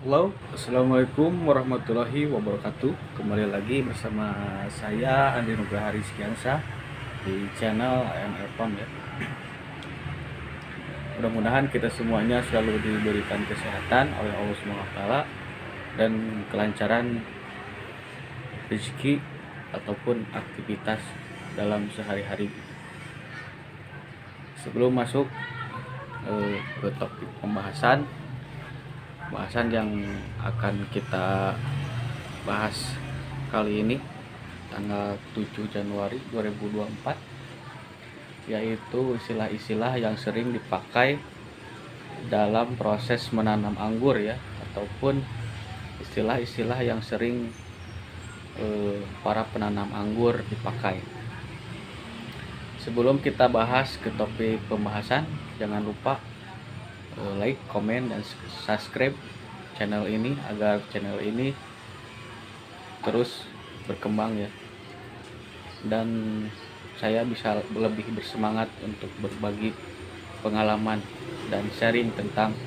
Halo, assalamualaikum warahmatullahi wabarakatuh. Kembali lagi bersama saya Andi Nugraha Rizkiansa di channel AMR Farm ya. Mudah-mudahan kita semuanya selalu diberikan kesehatan oleh Allah SWT dan kelancaran rezeki ataupun aktivitas dalam sehari-hari. Sebelum masuk ke topik bahasan yang akan kita bahas kali ini tanggal 7 Januari 2024, yaitu istilah-istilah yang sering dipakai dalam proses menanam anggur ya, ataupun istilah-istilah yang sering para penanam anggur dipakai. Sebelum kita bahas ke topik pembahasan, jangan lupa like, komen, dan subscribe channel ini agar channel ini terus berkembang ya, dan saya bisa lebih bersemangat untuk berbagi pengalaman dan sharing tentang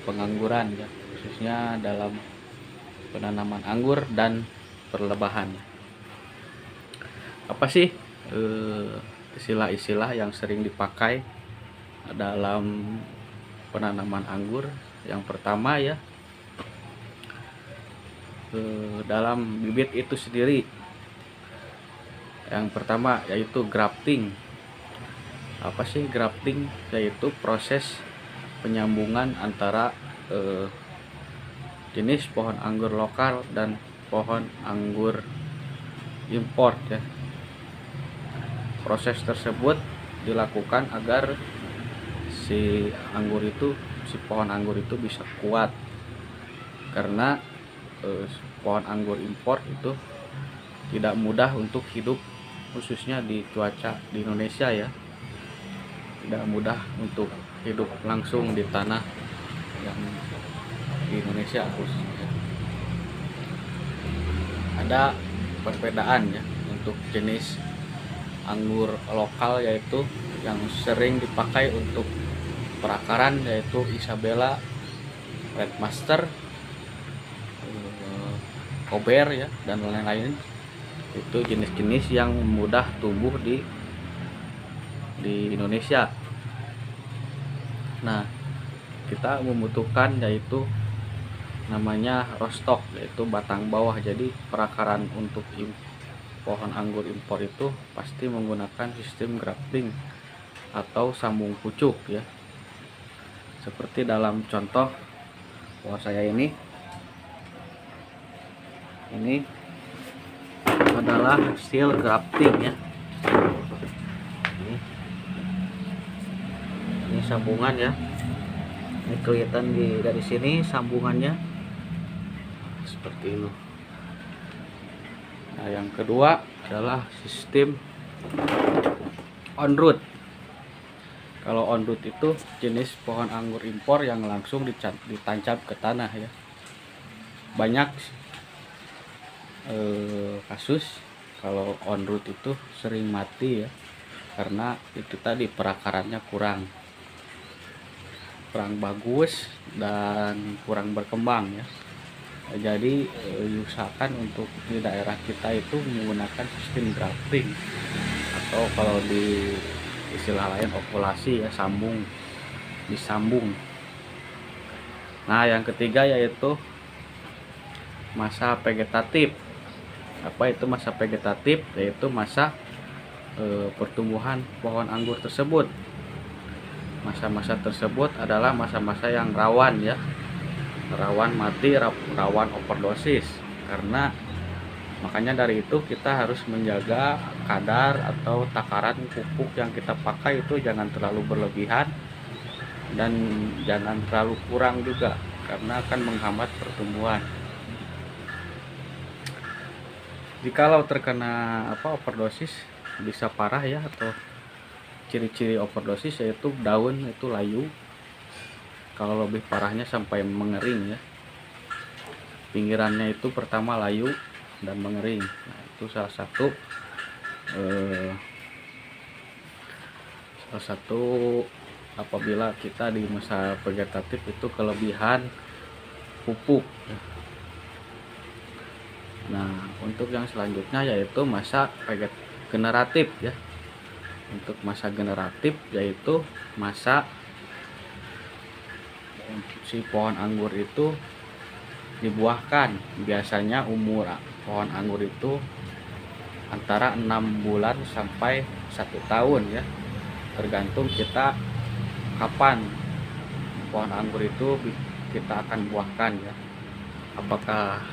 pengangguran ya, khususnya dalam penanaman anggur dan perlebahan. Apa sih istilah-istilah yang sering dipakai dalam penanaman anggur? Yang pertama ya, dalam bibit itu sendiri. Yang pertama yaitu grafting. Apa sih grafting? Yaitu proses penyambungan antara jenis pohon anggur lokal dan pohon anggur import ya. Proses tersebut dilakukan agar si pohon anggur itu bisa kuat, karena pohon anggur import itu tidak mudah untuk hidup, khususnya di cuaca di Indonesia ya, tidak mudah untuk hidup langsung di tanah yang di Indonesia khususnya. Ada perbedaan ya untuk jenis anggur lokal, yaitu yang sering dipakai untuk perakaran yaitu Isabella, Red Master, Kober ya, dan lain-lain. Itu jenis-jenis yang mudah tumbuh di Indonesia. Nah, kita membutuhkan yaitu namanya rostock, yaitu batang bawah. Jadi perakaran untuk pohon anggur impor itu pasti menggunakan sistem grafting atau sambung pucuk ya. Seperti dalam contoh pohon saya ini adalah hasil grafting ya. Ini sambungan ya. Ini kelihatan dari sini sambungannya seperti ini. Nah, yang kedua adalah sistem on root. Kalau on root itu jenis pohon anggur impor yang langsung ditancap ke tanah ya. Banyak kasus kalau on root itu sering mati ya, karena itu tadi perakarannya kurang bagus dan kurang berkembang ya. Jadi usahakan untuk di daerah kita itu menggunakan sistem grafting, atau kalau di istilah lain okulasi ya, disambung. Nah, yang ketiga yaitu masa vegetatif. Apa itu masa vegetatif? Yaitu masa pertumbuhan pohon anggur tersebut. Masa-masa tersebut adalah masa-masa yang rawan ya, rawan mati, rawan overdosis. Karena makanya dari itu kita harus menjaga kadar atau takaran pupuk yang kita pakai itu jangan terlalu berlebihan dan jangan terlalu kurang juga, karena akan menghambat pertumbuhan. Jikalau terkena overdosis bisa parah ya, atau ciri-ciri overdosis yaitu daun itu layu. Kalau lebih parahnya sampai mengering ya. Pinggirannya itu pertama layu dan mengering. Nah, itu salah satu apabila kita di masa vegetatif itu kelebihan pupuk. Nah, untuk yang selanjutnya yaitu masa generatif ya. Untuk masa generatif yaitu masa si pohon anggur itu dibuahkan. Biasanya umur pohon anggur itu antara 6 bulan sampai 1 tahun ya, tergantung kita kapan pohon anggur itu kita akan buahkan ya, apakah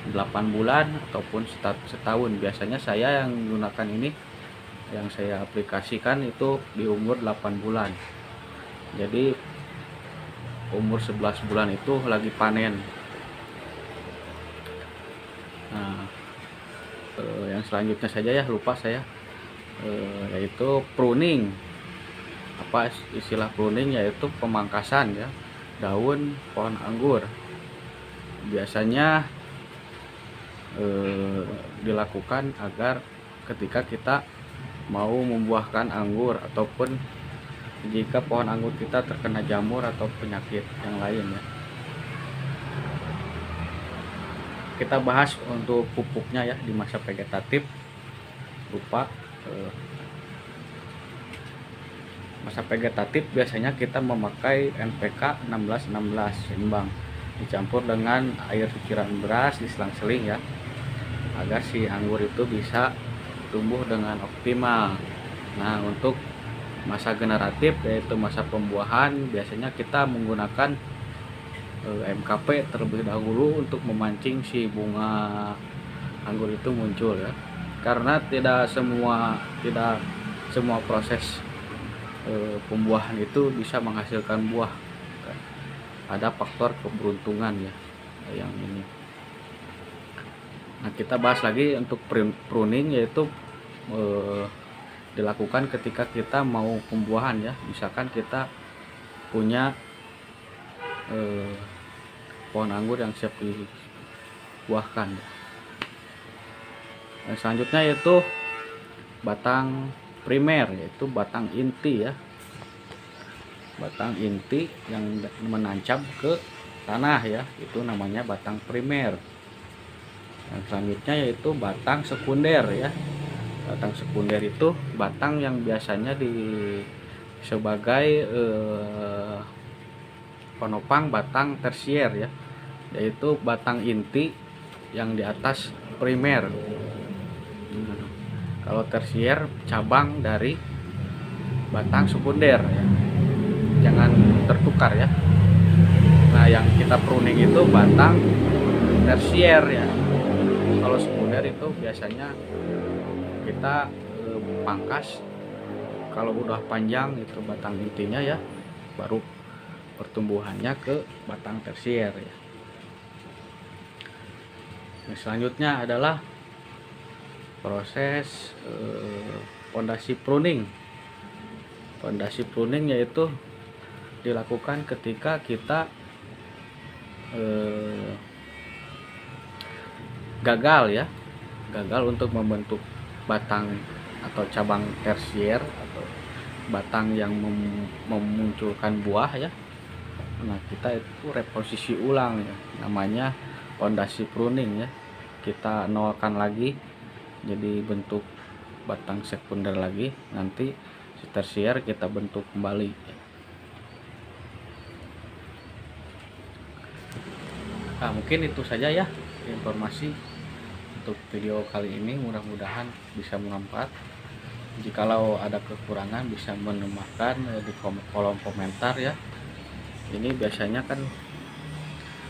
8 bulan ataupun setahun. Biasanya saya yang menggunakan ini, yang saya aplikasikan itu di umur 8 bulan. Jadi umur 11 bulan itu lagi panen. Nah, yang selanjutnya saja ya, lupa saya, yaitu pruning. Apa istilah pruning? Yaitu pemangkasan ya daun pohon anggur. Biasanya dilakukan agar ketika kita mau membuahkan anggur ataupun jika pohon anggur kita terkena jamur atau penyakit yang lain ya. Kita bahas untuk pupuknya ya di masa vegetatif. Lupa, masa vegetatif biasanya kita memakai NPK 16-16 seimbang dicampur dengan air cuciran beras diselang-seling ya, agar si anggur itu bisa tumbuh dengan optimal. Nah, untuk masa generatif yaitu masa pembuahan, biasanya kita menggunakan MKP terlebih dahulu untuk memancing si bunga anggur itu muncul ya, karena tidak semua proses pembuahan itu bisa menghasilkan buah. Ada faktor keberuntungan ya yang ini. Nah, kita bahas lagi untuk pruning, yaitu dilakukan ketika kita mau pembuahan ya. Misalkan kita punya pohon anggur yang siap dibuahkan. Yang selanjutnya yaitu batang primer, yaitu batang inti ya. Batang inti yang menancap ke tanah ya, itu namanya batang primer. Yang selanjutnya yaitu batang sekunder ya. Batang sekunder itu batang yang biasanya sebagai penopang batang tersier ya, yaitu batang inti yang di atas primer. Kalau tersier cabang dari batang sekunder ya, jangan tertukar ya. Nah, yang kita pruning itu batang tersier ya. Kalau sekunder itu biasanya kita pangkas kalau udah panjang itu batang intinya ya, baru pertumbuhannya ke batang tersier ya. Yang selanjutnya adalah proses pondasi pruning. Pondasi pruning yaitu dilakukan ketika kita gagal untuk membentuk batang atau cabang tersier atau batang yang memunculkan buah ya. Nah, kita itu reposisi ulang ya, namanya pondasi pruning ya. Kita nolkan lagi jadi bentuk batang sekunder lagi, nanti si tersier kita bentuk kembali ya. Nah, mungkin itu saja ya informasi untuk video kali ini, mudah-mudahan bisa bermanfaat. Jikalau ada kekurangan bisa menambahkan di kolom komentar ya. Ini biasanya kan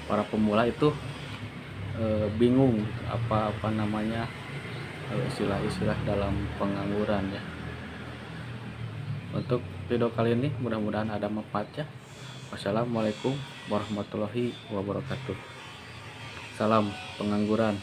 para pemula itu bingung apa namanya istilah-istilah dalam pengangguran ya. Untuk video kali ini mudah-mudahan ada manfaatnya. Wassalamualaikum warahmatullahi wabarakatuh. Salam pengangguran.